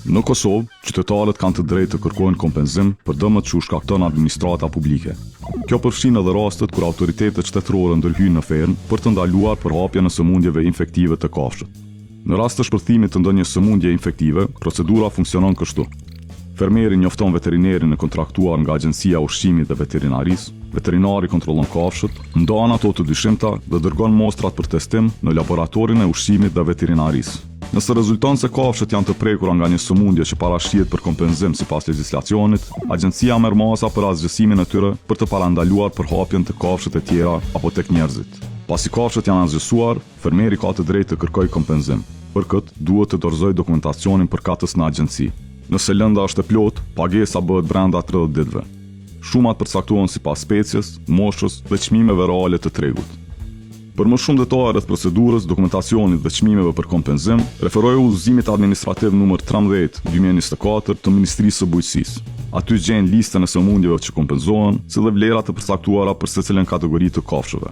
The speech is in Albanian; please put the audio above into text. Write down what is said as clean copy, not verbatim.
Në Kosovë, qytetarët kanë të drejtë të kërkojnë kompenzim për dëmet që u shkakton administrata publike. Kjo përfshin edhe rastet kur autoritetet shtetërore ndërhyjnë në fermë për të ndaluar përhapjen e sëmundjeve infektive të kafshët. Në rast të shpërthimit të ndonjë sëmundje infektive, procedura funksionon kështu. Fermeri njofton veterinerin e kontraktuar nga Agjencia e Ushqimit dhe Veterinarisë, veterinari kontrollon kafshët, ndan ato të dyshimta dhe dërgon mostrat për testim në laboratorin e ushqimit dhe veterinarisë. Nëse rezulton se kafshët janë të prekura nga një sëmundje që parashihet për kompenzim sipas legjislacionit, agjencia merr masa për asgjësimin e tyre për të parandaluar përhapjen të kafshët e tjera apo tek njerëzit. Pasi kafshët janë asgjësuar, fermeri ka të drejtë të kërkojë kompenzim. Për këtë, duhet të dorëzojë dokumentacionin përkatës në agjenci. Nëse lënda është e plotë, pagesa bëhet brenda 30 ditëve. Shumat përcaktohen sipas species, moshës dhe çmimeve reale të tregut. Për më shumë detale rreth procedurës, dokumentacionit dhe çmimeve për kompenzim, referoju udhëzimit administrativ numër 13/2024 të Ministrisë së Bujqësisë. Aty gjen listën e sëmundjeve që kompenzohen, si dhe vlerat e përcaktuara për secilën kategori të kafshëve.